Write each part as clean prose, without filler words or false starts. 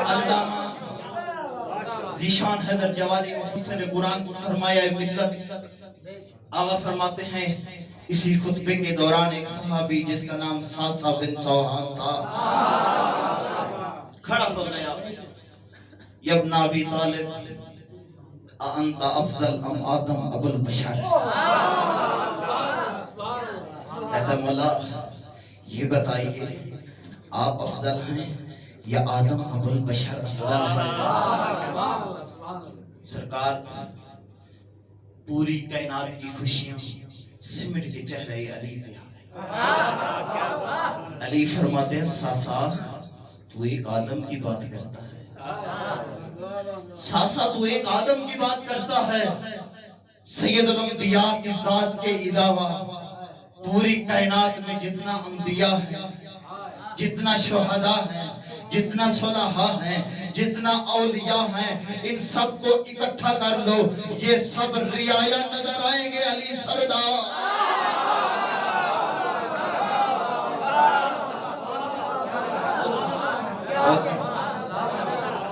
علامہ ذیشان حیدر جوادی مفسر قرآن سرمایہ ملت آغا فرماتے ہیں اسی خطبے کے دوران ایک صحابی جس کا نام ساسا بن سوحان تھا کھڑا ہو گیا، یا ابن ابی طالب انت افضل ام آدم ابو البشر، کہتا مولا یہ بتائیے آپ افضل ہیں یا آدم ابو البشر افضل ہیں؟ سرکار پوری کائنات کی خوشیاں سمٹ کے چہرے علی پہ علی فرماتے ہیں ساسا تو ایک آدم کی بات کرتا ہے، ساسا تو ایک آدم کی بات کرتا ہے، سید الانبیاء کی ذات کے علاوہ پوری کائنات میں جتنا انبیاء ہیں، جتنا شہداء ہیں، جتنا صلحاء ہیں، جتنا اولیاء ہیں، ان سب کو اکٹھا کر لو یہ سب رعایا نظر آئیں گے علی سردار۔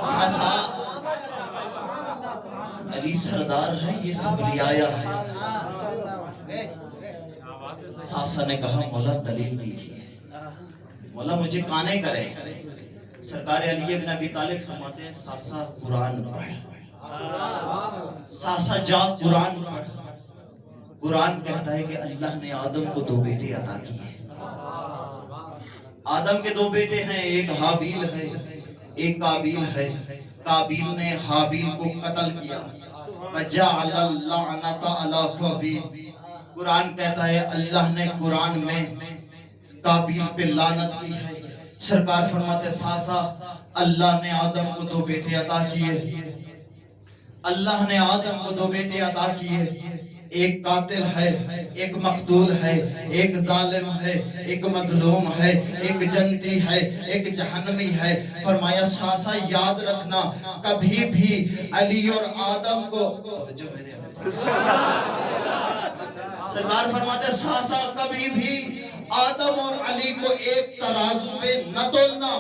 ساسا علی سردار ہے، یہ سب رعایا ہے۔ ساسا نے کہا مولا دلیل دیجیے، مولا مجھے کانے کرے۔ سرکار علی ابن ابی طالب فرماتے ہیں ساسا قرآن پڑھ، ساسا جا قرآن پڑھ۔ قرآن کہتا ہے کہ اللہ نے آدم کو دو بیٹے عطا کیے، آدم کے دو بیٹے ہیں، ایک حابیل ہے ایک قابیل ہے۔ قابیل نے حابیل کو قتل کیا، وَجَعَلَ اللَّعْنَةَ عَلَى قَابِيلَ۔ قرآن کہتا ہے اللہ نے قرآن میں قابیل پہ لعنت کی ہے۔ سرکار فرماتے ساسا اللہ نے آدم کو دو بیٹے عطا کیے، اللہ نے آدم کو دو بیٹے عطا کیے، ایک قاتل ہے ایک مقتول ہے، ایک ظالم ہے ایک مظلوم ہے، ایک جنتی ہے ایک جہنمی ہے۔ فرمایا ساسا یاد رکھنا کبھی بھی علی اور آدم کو سرکار فرماتے ساسا کبھی بھی آدم اور علی کو ایک ترازو میں نہ تولنا۔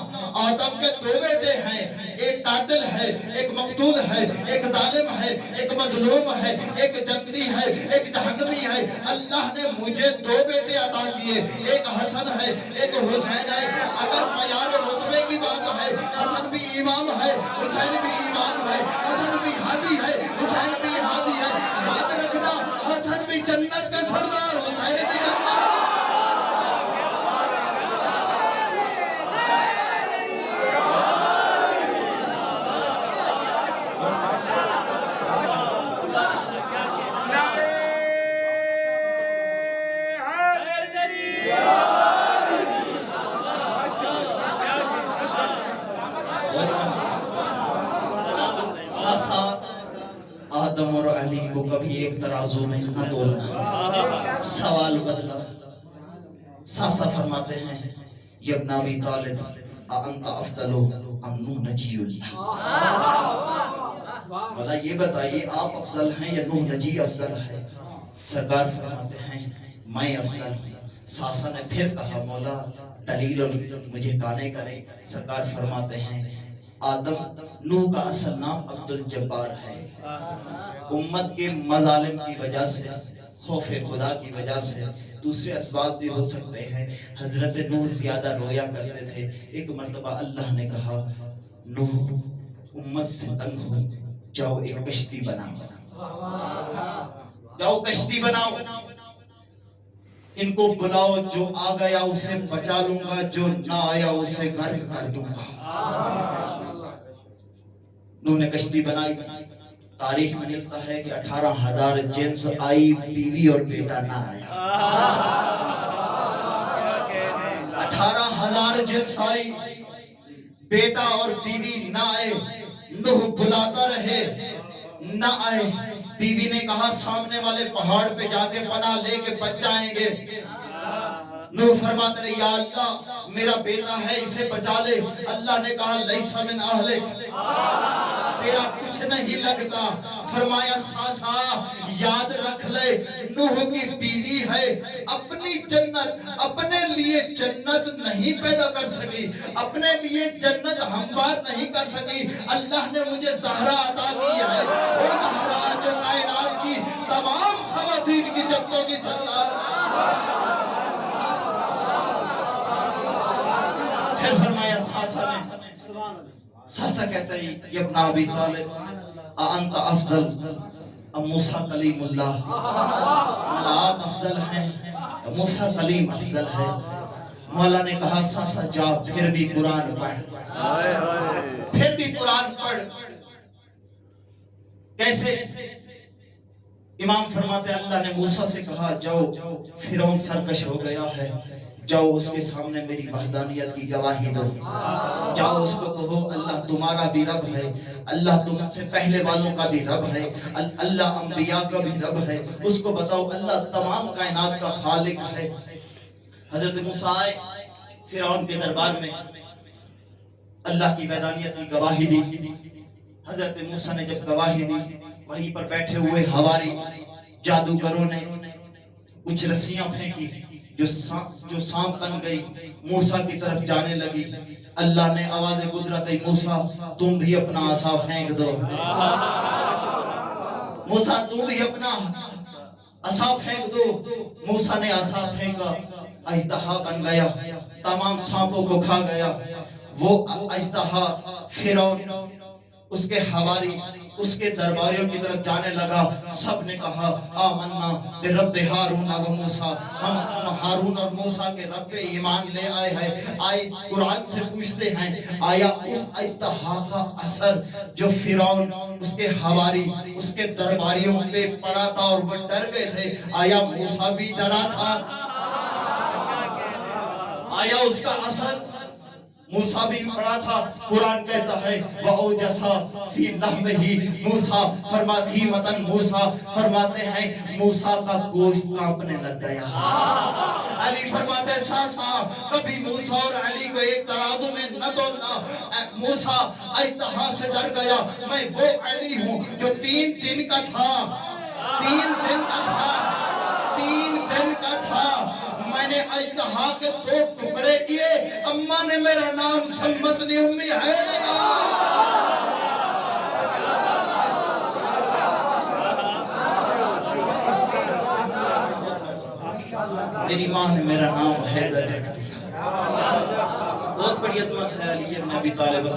آدم کے دو بیٹے ہیں، ایک قاتل ہے ایک مقتول ہے، ایک ظالم ہے ایک مظلوم ہے، ایک جنتی ہے ایک جہنمی ہے۔ اللہ نے مجھے دو بیٹے عطا کیے، ایک حسن ہے ایک حسین ہے۔ اگر معیار رتبے کی بات ہے حسن بھی امام ہے حسین بھی امام ہے، حسن بھی ہادی ہے حسین بھی ہادی ہے۔ یاد رکھنا حسن بھی جنت کا سردار، حسین بھی جنت۔ آدم اور علی کو کبھی ایک ترازو میں نہ تولنا۔ سوال بدلا، ساسا فرماتے ہیں یا ابن ابی طالب انت افضل ام نوح نجی اللہ۔ مولا یہ بتائیے آپ افضل ہیں یا نوح نجی افضل ہے؟ سرکار فرماتے ہیں میں افضل ہوں۔ ساسا نے پھر کہا مولا دلیل اور مجھے کانے کرے۔ سرکار فرماتے ہیں آدم نوح کا اصل نام عبد الجبار ہے، امت کے مظالم کی وجہ سے، خوف خدا کی وجہ سے، دوسرے اسباب بھی ہو سکتے ہیں، حضرت نوح زیادہ رویا کرتے تھے۔ ایک مرتبہ اللہ نے کہا نوح امت سے تنگ ہو، جاؤ ایک کشتی بناؤ، جاؤ کشتی بناؤ، ان کو بلاؤ، جو آ گیا اسے بچا لوں گا، جو نہ آیا اسے غرق کر دوں گا۔ نوح نے کشتی بنائی۔ تاریخ میں لکھتا ہے کہ 18,000 جنس آئی، بیوی اور بیٹا نہ آیا۔ 18,000 جنس آئی، بیٹا اور بیوی نہ آئے۔ نوح بلاتا رہے، نہ آئے۔ بیوی نے کہا سامنے والے پہاڑ پہ جا کے پناہ لے کے بچ جائیں گے۔ نوح فرماتے رہے یا اللہ میرا بیٹا ہے اسے بچا لے۔ اللہ نے کہا لیس من اہلک، تیرا کچھ نہیں لگتا۔ فرمایا ساسا یاد رکھ لے نوح کی بیوی ہے، اپنی جنت اپنے لیے جنت نہیں پیدا کر سکی، اپنے لیے جنت ہموار نہیں کر سکی، اللہ نے مجھے زہرا عطا کی ہے، وہ زہرا جو کائنات کی تمام خواتین کی جنتوں کی سردار ہے۔ پھر فرمایا ساسا کہتے ہیں یہ ابن ابی طالب انت افضل ام موسیٰ کلیم اللہ، آپ افضل ہیں موسیٰ کلیم افضل ہے۔ مولا نے کہا ساسا جا پھر بھی قرآن پڑھ، پھر بھی قرآن پڑھ۔ کیسے؟ امام فرماتے اللہ نے موسیٰ سے کہا جاؤ فرعون سرکش ہو گیا ہے، جاؤ اس کے سامنے میری وحدانیت کی گواہی دو، جاؤ اس کو کہو اللہ تمہارا بھی رب ہے، اللہ تم سے پہلے والوں کا بھی رب ہے، اللہ انبیاء کا بھی رب ہے، اس کو بتاؤ اللہ تمام کائنات کا خالق ہے۔ حضرت موسیٰ آئے فرعون کے دربار میں، اللہ کی وحدانیت کی گواہی دی۔ حضرت موسیٰ نے جب گواہی دی، وہیں پر بیٹھے ہوئے ہواری جادوگروں نے کچھ رسیاں پھینکی جو سانپ بن گئی، موسیٰ کی طرف جانے لگی۔ اللہ نے آواز قدرت موسیٰ تم بھی اپنا عصا پھینک دو، موسیٰ تم بھی اپنا عصا پھینک دو۔ موسیٰ نے عصا پھینکا، اژدہا بن گیا، تمام سانپوں کو کھا گیا۔ وہ اژدہا فرعون اس کے حواری اس کے درباریوں کی طرف جانے لگا، سب نے کہا آمنا برب ہارون و موسیٰ، ہم ہارون اور موسیٰ کے رب پہ ایمان لے آئے ہیں۔ آئے قرآن سے پوچھتے ہیں آیا اس اژدہا کا اثر جو فرعون اس کے حواری اس کے درباریوں پہ پڑا تھا اور وہ ڈر گئے تھے، آیا موسیٰ بھی ڈرا تھا؟ آیا اس کا اثر موسیٰ بھی پڑا تھا؟ قرآن کہتا ہے وَأَوْجَسَ فِي لَحْمِهِ موسیٰ فرماتی متن موسیٰ فرماتے ہیں موسیٰ کا گوشت کانپنے لگ گیا۔ علی فرماتے ہیں ساسا کبھی موسیٰ اور علی کو ایک ترازو میں نہ تولنا۔ موسیٰ اژدہا سے ڈر گیا، میں وہ علی ہوں جو 3 دن کا تھا، 3 دن کا تھا، 3 دن کا تھا۔ میں نے اژدہا کے 2 ٹکڑے کیے، اماں نے میرا نام سمتنی امی ہے لگا۔ میری ماں نے میرا نام حیدر رکھ دیا۔ بہت بڑی عظمت ہے علی ابن ابی طالب۔